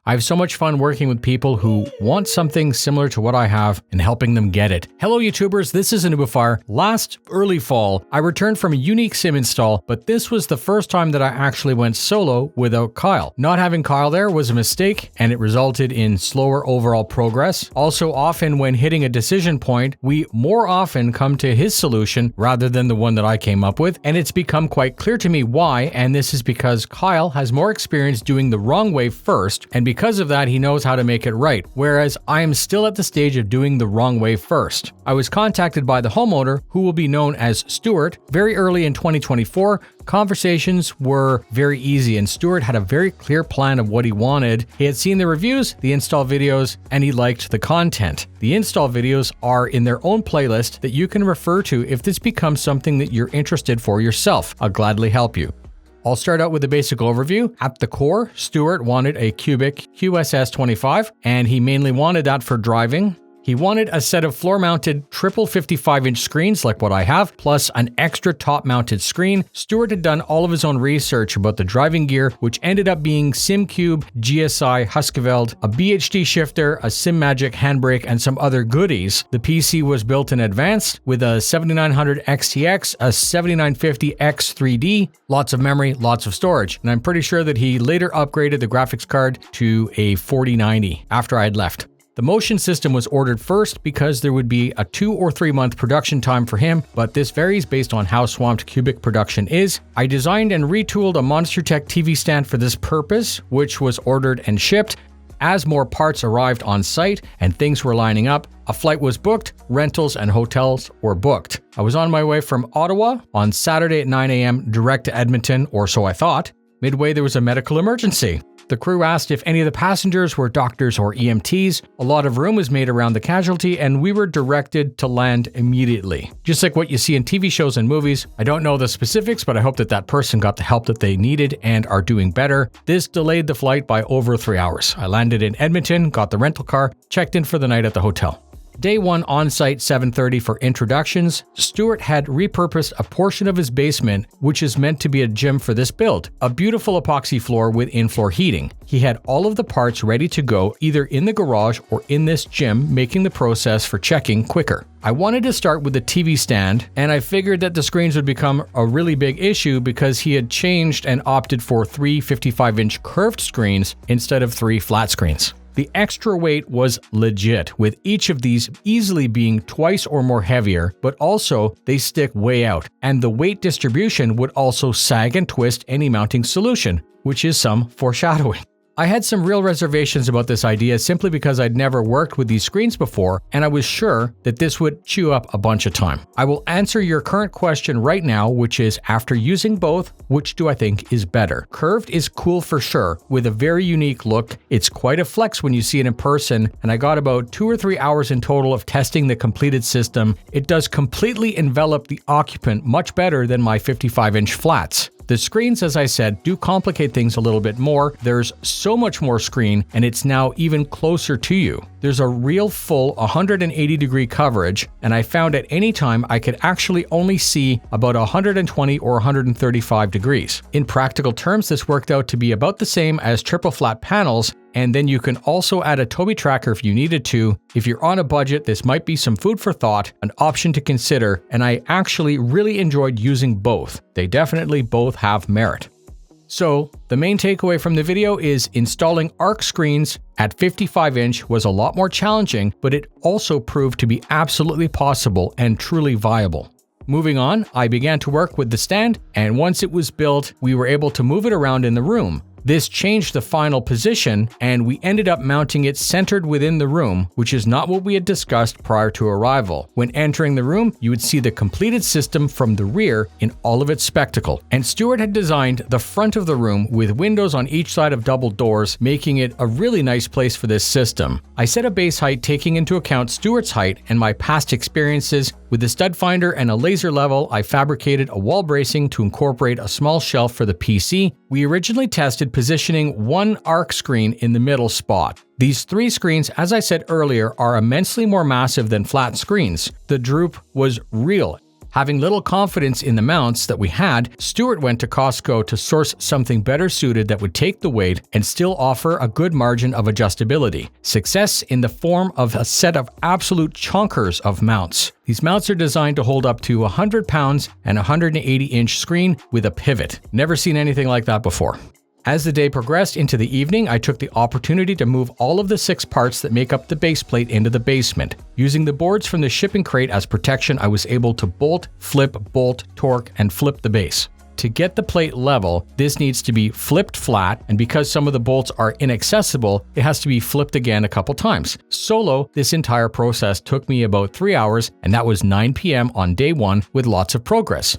I have so much fun working with people who want something similar to what I have and helping them get it. Hello YouTubers, this is a noobifier. Last early fall, I returned from a unique sim install, but this was the first time that I actually went solo without Kyle. Not having Kyle there was a mistake, and it resulted in slower overall progress. Also, often when hitting a decision point, we more often come to his solution rather than the one that I came up with, and it's become quite clear to me why, and this is because Kyle has more experience doing the wrong way first, and because of that, he knows how to make it right, whereas I am still at the stage of doing the wrong way first. I was contacted by the homeowner, who will be known as Stuart, very early in 2024. Conversations were very easy, and Stuart had a very clear plan of what he wanted. He had seen the reviews, the install videos, and he liked the content. The install videos are in their own playlist that you can refer to if this becomes something that you're interested for yourself. I'll gladly help you. I'll start out with a basic overview. At the core, Stuart wanted a Qubic S25, and he mainly wanted that for driving. He wanted a set of floor-mounted triple 55-inch screens like what I have, plus an extra top-mounted screen. Stuart had done all of his own research about the driving gear, which ended up being SimCube, GSI, Husqvarna, a BHD shifter, a SimMagic handbrake, and some other goodies. The PC was built in advance with a 7900 XTX, a 7950 X3D, lots of memory, lots of storage. And I'm pretty sure that he later upgraded the graphics card to a 4090 after I had left. The motion system was ordered first because there would be a 2 or 3 month production time for him, but this varies based on how swamped Qubic production is. I designed and retooled a Monster Tech TV stand for this purpose, which was ordered and shipped. As more parts arrived on site and things were lining up, a flight was booked, rentals and hotels were booked. I was on my way from Ottawa on Saturday at 9 a.m. direct to Edmonton, or so I thought. Midway, there was a medical emergency. The crew asked if any of the passengers were doctors or EMTs. A lot of room was made around the casualty, and we were directed to land immediately. Just like what you see in TV shows and movies. I don't know the specifics, but I hope that that person got the help that they needed and are doing better. This delayed the flight by over 3 hours. I landed in Edmonton, got the rental car, checked in for the night at the hotel. Day 1 on-site 7:30 for introductions. Stuart had repurposed a portion of his basement, which is meant to be a gym for this build. A beautiful epoxy floor with in-floor heating. He had all of the parts ready to go either in the garage or in this gym, making the process for checking quicker. I wanted to start with the TV stand, and I figured that the screens would become a really big issue because he had changed and opted for 3 55-inch curved screens instead of 3 flat screens. The extra weight was legit, with each of these easily being twice or more heavier, but also they stick way out, and the weight distribution would also sag and twist any mounting solution, which is some foreshadowing. I had some real reservations about this idea simply because I'd never worked with these screens before, and I was sure that this would chew up a bunch of time. I will answer your current question right now, which is, after using both, which do I think is better? Curved is cool for sure, with a very unique look. It's quite a flex when you see it in person, and I got about 2 or 3 hours in total of testing the completed system. It does completely envelop the occupant much better than my 55-inch flats. The screens, as I said, do complicate things a little bit more. There's so much more screen, and it's now even closer to you. There's a real full 180-degree coverage, and I found at any time I could actually only see about 120 or 135 degrees. In practical terms, this worked out to be about the same as triple flat panels, and then you can also add a Tobii tracker if you needed to. If you're on a budget, this might be some food for thought, an option to consider, and I actually really enjoyed using both. They definitely both have merit. So, the main takeaway from the video is installing ARC screens at 55-inch was a lot more challenging, but it also proved to be absolutely possible and truly viable. Moving on, I began to work with the stand, and once it was built, we were able to move it around in the room. This changed the final position, and we ended up mounting it centered within the room, which is not what we had discussed prior to arrival. When entering the room, you would see the completed system from the rear in all of its spectacle. And Stuart had designed the front of the room with windows on each side of double doors, making it a really nice place for this system. I set a base height taking into account Stuart's height and my past experiences. With the stud finder and a laser level, I fabricated a wall bracing to incorporate a small shelf for the PC. We originally tested positioning one ARC screen in the middle spot. These 3 screens, as I said earlier, are immensely more massive than flat screens. The droop was real. Having little confidence in the mounts that we had, Stuart went to Costco to source something better suited that would take the weight and still offer a good margin of adjustability. Success in the form of a set of absolute chonkers of mounts. These mounts are designed to hold up to 100 pounds and a 180-inch screen with a pivot. Never seen anything like that before. As the day progressed into the evening, I took the opportunity to move all of the 6 parts that make up the base plate into the basement. Using the boards from the shipping crate as protection, I was able to bolt, torque, and flip the base. To get the plate level, this needs to be flipped flat, and because some of the bolts are inaccessible, it has to be flipped again a couple times. Solo, this entire process took me about 3 hours, and that was 9 p.m. on day 1 with lots of progress.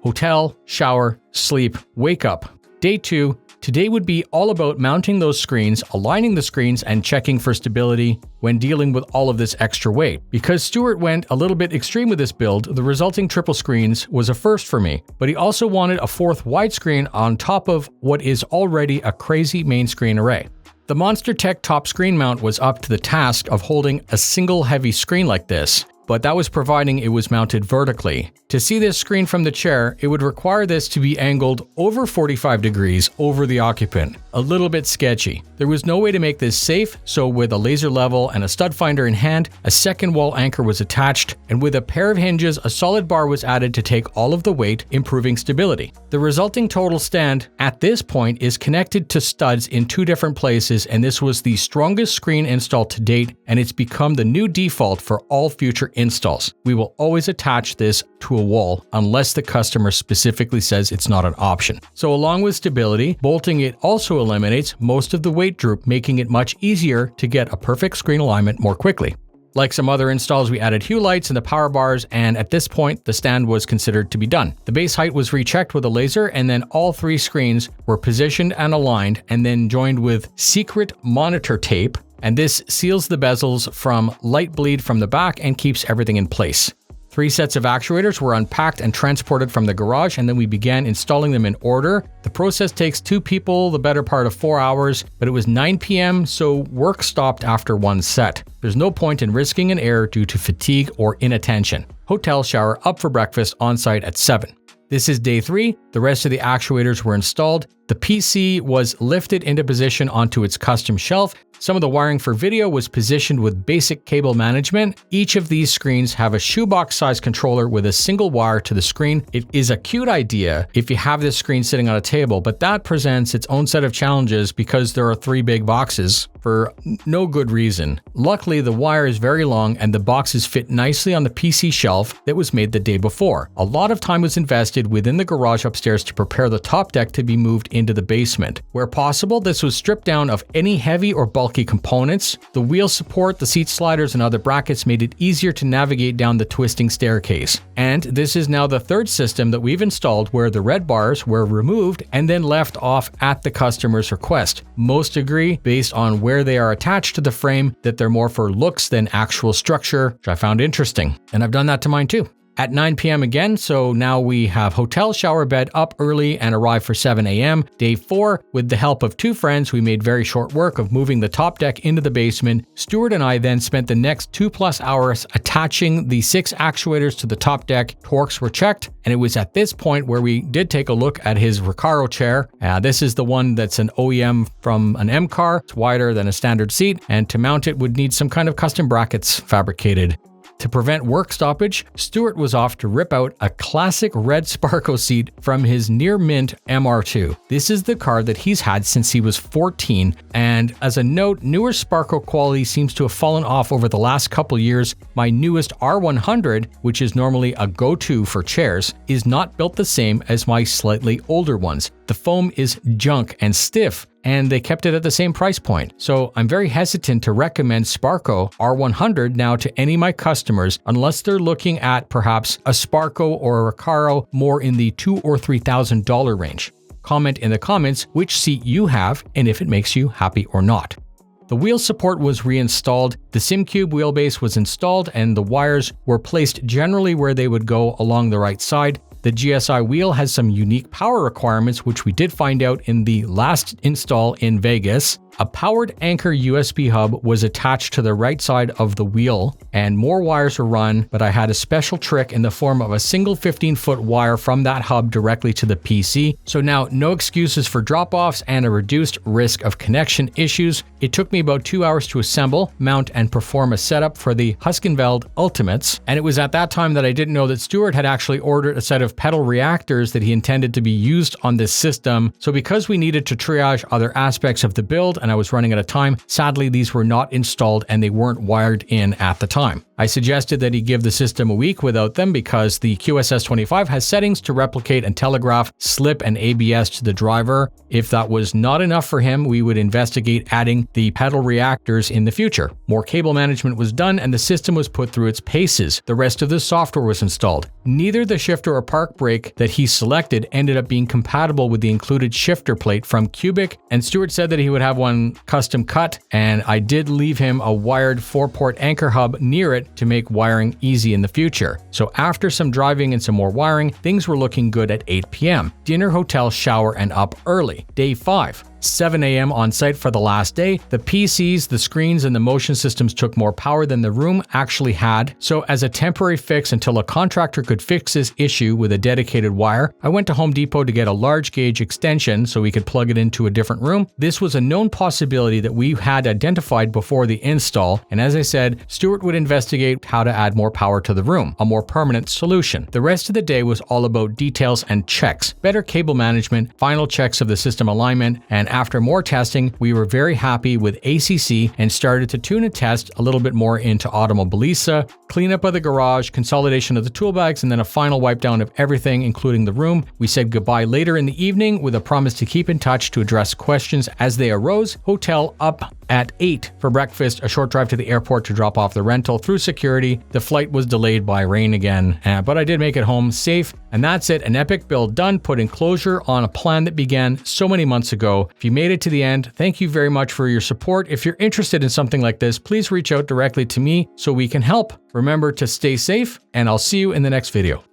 Hotel, shower, sleep, wake up. Day 2. Today would be all about mounting those screens, aligning the screens, and checking for stability when dealing with all of this extra weight. Because Stuart went a little bit extreme with this build, the resulting triple screens was a first for me, but he also wanted a 4th widescreen on top of what is already a crazy main screen array. The Monster Tech top screen mount was up to the task of holding a single heavy screen like this, but that was providing it was mounted vertically. To see this screen from the chair, it would require this to be angled over 45 degrees over the occupant. A little bit sketchy. There was no way to make this safe, so with a laser level and a stud finder in hand, a second wall anchor was attached, and with a pair of hinges, a solid bar was added to take all of the weight, improving stability. The resulting total stand at this point is connected to studs in 2 different places, and this was the strongest screen install to date, and it's become the new default for all future installs. We will always attach this to a wall unless the customer specifically says it's not an option. So along with stability, bolting it also eliminates most of the weight droop, making it much easier to get a perfect screen alignment more quickly. Like some other installs, we added hue lights and the power bars, and at this point, the stand was considered to be done. The base height was rechecked with a laser, and then all 3 screens were positioned and aligned, and then joined with secret monitor tape, and this seals the bezels from light bleed from the back and keeps everything in place. 3 sets of actuators were unpacked and transported from the garage, and then we began installing them in order. The process takes 2 people the better part of 4 hours, but it was 9 p.m., so work stopped after 1 set. There's no point in risking an error due to fatigue or inattention. Hotel shower up for breakfast on site at 7. This is day 3. The rest of the actuators were installed. The PC was lifted into position onto its custom shelf. Some of the wiring for video was positioned with basic cable management. Each of these screens have a shoebox-sized controller with a single wire to the screen. It is a cute idea if you have this screen sitting on a table, but that presents its own set of challenges because there are 3 big boxes for no good reason. Luckily, the wire is very long and the boxes fit nicely on the PC shelf that was made the day before. A lot of time was invested within the garage upstairs to prepare the top deck to be moved into the basement. Where possible, this was stripped down of any heavy or bulky components. The wheel support, the seat sliders, and other brackets made it easier to navigate down the twisting staircase. And this is now the 3rd system that we've installed where the red bars were removed and then left off at the customer's request. Most agree, based on where they are attached to the frame, that they're more for looks than actual structure, which I found interesting. And I've done that to mine too. At 9 p.m. again, so now we have hotel shower bed up early and arrive for 7 a.m. Day 4, with the help of 2 friends, we made very short work of moving the top deck into the basement. Stuart and I then spent the next 2+ hours attaching the 6 actuators to the top deck. Torques were checked, and it was at this point where we did take a look at his Recaro chair. This is the one that's an OEM from an M car. It's wider than a standard seat, and to mount it would need some kind of custom brackets fabricated. To prevent work stoppage, Stuart was off to rip out a classic red Sparco seat from his near-mint MR2. This is the car that he's had since he was 14, and as a note, newer Sparco quality seems to have fallen off over the last couple years. My newest R100, which is normally a go-to for chairs, is not built the same as my slightly older ones. The foam is junk and stiff, and they kept it at the same price point. So I'm very hesitant to recommend Sparco R100 now to any of my customers unless they're looking at perhaps a Sparco or a Recaro more in the $2,000 or $3,000 range. Comment in the comments which seat you have and if it makes you happy or not. The wheel support was reinstalled, the SimCube wheelbase was installed, and the wires were placed generally where they would go along the right side. The GSI wheel has some unique power requirements, which we did find out in the last install in Vegas. A powered anchor USB hub was attached to the right side of the wheel, and more wires were run, but I had a special trick in the form of a single 15-foot wire from that hub directly to the PC. So now no excuses for drop-offs and a reduced risk of connection issues. It took me about 2 hours to assemble, mount, and perform a setup for the Huskenveld Ultimates, and it was at that time that I didn't know that Stuart had actually ordered a set of pedal reactors that he intended to be used on this system. So because we needed to triage other aspects of the build and I was running out of time, sadly these were not installed and they weren't wired in at the time. I suggested that he give the system a week without them because the S25 has settings to replicate and telegraph slip and ABS to the driver. If that was not enough for him, we would investigate adding the pedal reactors in the future. More cable management was done and the system was put through its paces. The rest of the software was installed. Neither the shifter or park brake that he selected ended up being compatible with the included shifter plate from Qubic, and Stuart said that he would have one custom cut, and I did leave him a wired 4-port anchor hub near it to make wiring easy in the future. So after some driving and some more wiring, things were looking good at 8 p.m. Dinner, hotel, shower, and up early. Day 5. 7 a.m. on site for the last day. The PCs, the screens, and the motion systems took more power than the room actually had. So as a temporary fix until a contractor could fix this issue with a dedicated wire, I went to Home Depot to get a large gauge extension so we could plug it into a different room. This was a known possibility that we had identified before the install. And as I said, Stuart would investigate how to add more power to the room, a more permanent solution. The rest of the day was all about details and checks, better cable management, final checks of the system alignment, and after more testing, we were very happy with ACC and started to tune and test a little bit more into Automobilisa, cleanup of the garage, consolidation of the tool bags, and then a final wipe down of everything, including the room. We said goodbye later in the evening with a promise to keep in touch to address questions as they arose. Hotel up at 8 for breakfast, a short drive to the airport to drop off the rental through security. The flight was delayed by rain again, but I did make it home safe. And that's it, an epic build done, putting closure on a plan that began so many months ago. If you made it to the end, thank you very much for your support. If you're interested in something like this, please reach out directly to me so we can help. Remember to stay safe, and I'll see you in the next video.